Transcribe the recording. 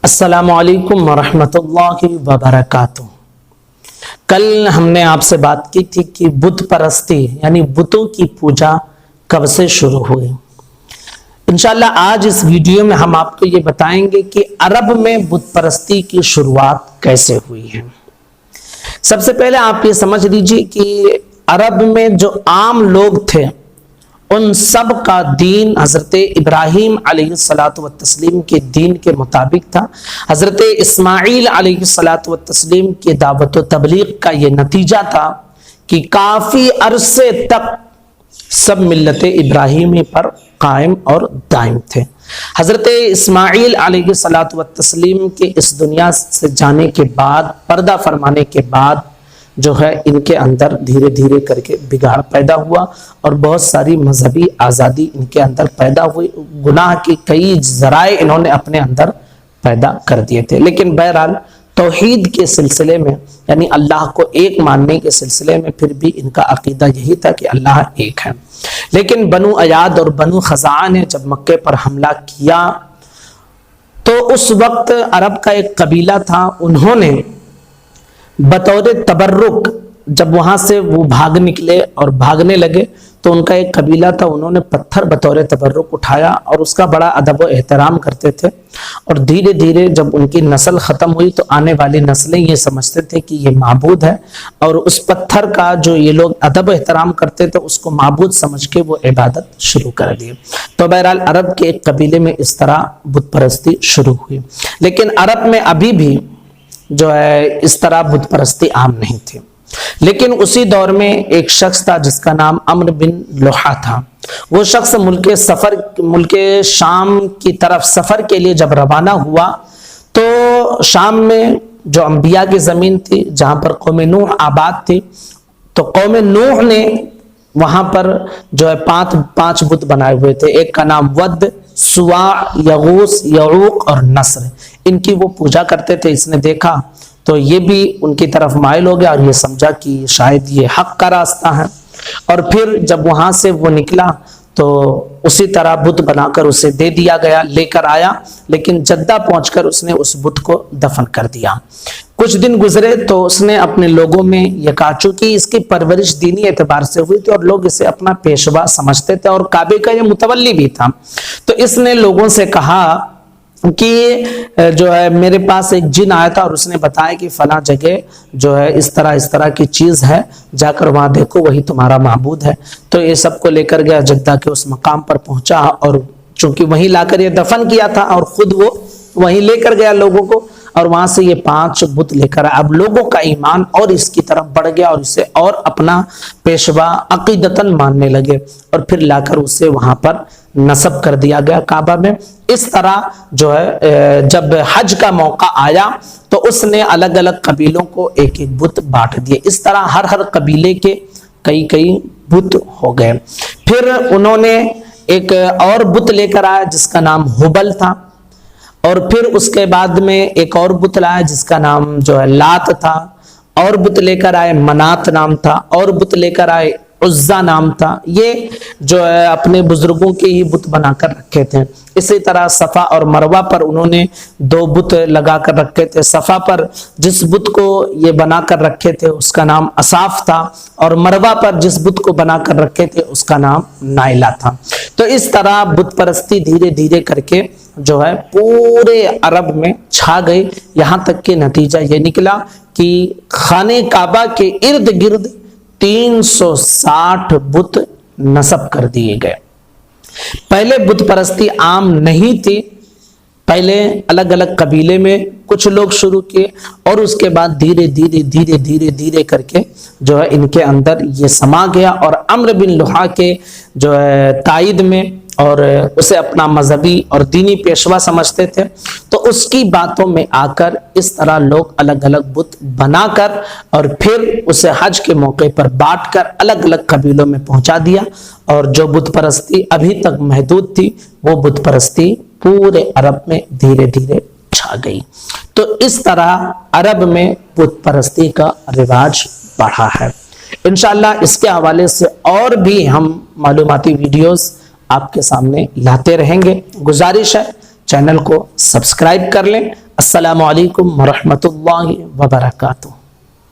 السلام علیکم ورحمۃ اللہ وبرکاتہ۔ کل ہم نے آپ سے بات کی تھی کہ بت پرستی یعنی بتوں کی پوجا کب سے شروع ہوئی۔ انشاءاللہ آج اس ویڈیو میں ہم آپ کو یہ بتائیں گے کہ عرب میں بت پرستی کی شروعات کیسے ہوئی ہے۔ سب سے پہلے آپ یہ سمجھ لیجیے کہ عرب میں جو عام لوگ تھے ان سب کا دین حضرت ابراہیم علیہ الصلوۃ والتسلیم کے دین کے مطابق تھا۔ حضرت اسماعیل علیہ الصلوۃ والتسلیم کی دعوت و تبلیغ کا یہ نتیجہ تھا کہ کافی عرصے تک سب ملت ابراہیمی پر قائم اور دائم تھے۔ حضرت اسماعیل علیہ الصلوۃ والتسلیم کے اس دنیا سے جانے کے بعد، پردہ فرمانے کے بعد جو ہے ان کے اندر دھیرے دھیرے کر کے بگاڑ پیدا ہوا اور بہت ساری مذہبی آزادی ان کے اندر پیدا ہوئی۔ گناہ کی کئی ذرائع انہوں نے اپنے اندر پیدا کر دیے تھے، لیکن بہرحال توحید کے سلسلے میں یعنی اللہ کو ایک ماننے کے سلسلے میں پھر بھی ان کا عقیدہ یہی تھا کہ اللہ ایک ہے۔ لیکن بنو ایاد اور بنو خزاعہ نے جب مکے پر حملہ کیا تو اس وقت عرب کا ایک قبیلہ تھا، انہوں نے بطور تبرک جب وہاں سے وہ بھاگ نکلے اور بھاگنے لگے تو ان کا ایک قبیلہ تھا، انہوں نے پتھر بطور تبرک اٹھایا اور اس کا بڑا ادب و احترام کرتے تھے۔ اور دھیرے دھیرے جب ان کی نسل ختم ہوئی تو آنے والی نسلیں یہ سمجھتے تھے کہ یہ معبود ہے، اور اس پتھر کا جو یہ لوگ ادب و احترام کرتے تھے اس کو معبود سمجھ کے وہ عبادت شروع کر دی۔ تو بہرحال عرب کے ایک قبیلے میں اس طرح بت پرستی شروع ہوئی، لیکن عرب میں ابھی بھی جو ہے اس طرح بت پرستی عام نہیں تھی۔ لیکن اسی دور میں ایک شخص تھا جس کا نام عمرو بن لوحہ تھا۔ وہ شخص ملک شام کی طرف سفر کے لیے جب روانہ ہوا تو شام میں جو انبیاء کی زمین تھی جہاں پر قوم نوح آباد تھی، تو قوم نوح نے وہاں پر جو ہے پانچ بت بنائے ہوئے تھے۔ ایک کا نام ود، سواع، یغوث، یعوق اور نصر۔ ان کی وہ پوجا کرتے تھے۔ اس نے دیکھا تو یہ بھی ان کی طرف مائل ہو گیا اور یہ سمجھا کہ شاید یہ حق کا راستہ ہے، اور پھر جب وہاں سے وہ نکلا تو اسی طرح بت بنا کر اسے دے دیا گیا، لے کر آیا، لیکن جدہ پہنچ کر اس نے اس بت کو دفن کر دیا۔ کچھ دن گزرے تو اس نے اپنے لوگوں میں یہ کہا، چونکہ اس کی پرورش دینی اعتبار سے ہوئی تھی اور لوگ اسے اپنا پیشوا سمجھتے تھے اور کعبے کا یہ متولی بھی تھا، تو اس نے لوگوں سے کہا کہ جو ہے میرے پاس ایک جن آیا تھا اور اس نے بتایا کہ فلاں جگہ جو ہے اس طرح کی چیز ہے، جا کر وہاں دیکھو، وہی تمہارا معبود ہے۔ تو یہ سب کو لے کر گیا، جدہ کے اس مقام پر پہنچا اور چونکہ وہیں لا کر یہ دفن کیا تھا اور خود وہ وہیں لے کر گیا لوگوں کو، اور وہاں سے یہ 5 بت لے کر آیا۔ اب لوگوں کا ایمان اور اس کی طرف بڑھ گیا اور اسے اور اپنا پیشوا عقیدتاً ماننے لگے، اور پھر لا کر اسے وہاں پر نصب کر دیا گیا کعبہ میں۔ اس طرح جو ہے جب حج کا موقع آیا تو اس نے الگ الگ قبیلوں کو ایک ایک بت بانٹ دیے۔ اس طرح ہر قبیلے کے کئی بت ہو گئے۔ پھر انہوں نے ایک اور بت لے کر آیا جس کا نام ہبل تھا، اور پھر اس کے بعد میں ایک اور بت لایا جس کا نام جو ہے لات تھا، اور بت لے کر آئے منات نام تھا، اور بت لے کر آئے عزا نام تھا۔ یہ جو ہے اپنے بزرگوں کے ہی بت بنا کر رکھے تھے۔ اسی طرح صفا اور مروہ پر انہوں نے 2 بت لگا کر رکھے تھے۔ صفا پر جس بت کو یہ بنا کر رکھے تھے اس کا نام اصاف تھا، اور مروہ پر جس بت کو بنا کر رکھے تھے اس کا نام نائلہ تھا۔ تو اس طرح بت پرستی دھیرے دھیرے کر کے جو ہے پورے عرب میں چھا گئی، یہاں تک کہ نتیجہ یہ نکلا کہ خانہ کعبہ کے ارد گرد 360 بت نصب کر دیے گئے۔ پہلے بت پرستی عام نہیں تھی، پہلے الگ الگ قبیلے میں کچھ لوگ شروع کیے، اور اس کے بعد دھیرے دھیرے کر کے جو ہے ان کے اندر یہ سما گیا، اور عمرو بن لوحہ کے جو ہے تائید میں اور اسے اپنا مذہبی اور دینی پیشوا سمجھتے تھے، تو اس کی باتوں میں آ کر اس طرح لوگ الگ الگ بت بنا کر اور پھر اسے حج کے موقع پر بانٹ کر الگ الگ قبیلوں میں پہنچا دیا، اور جو بت پرستی ابھی تک محدود تھی وہ بت پرستی پورے عرب میں دھیرے دھیرے چھا گئی۔ تو اس طرح عرب میں بت پرستی کا رواج بڑھا ہے۔ انشاءاللہ اس کے حوالے سے اور بھی ہم معلوماتی ویڈیوز آپ کے سامنے لاتے رہیں گے۔ گزارش ہے چینل کو سبسکرائب کر لیں السلام علیکم ورحمۃ اللہ وبرکاتہ.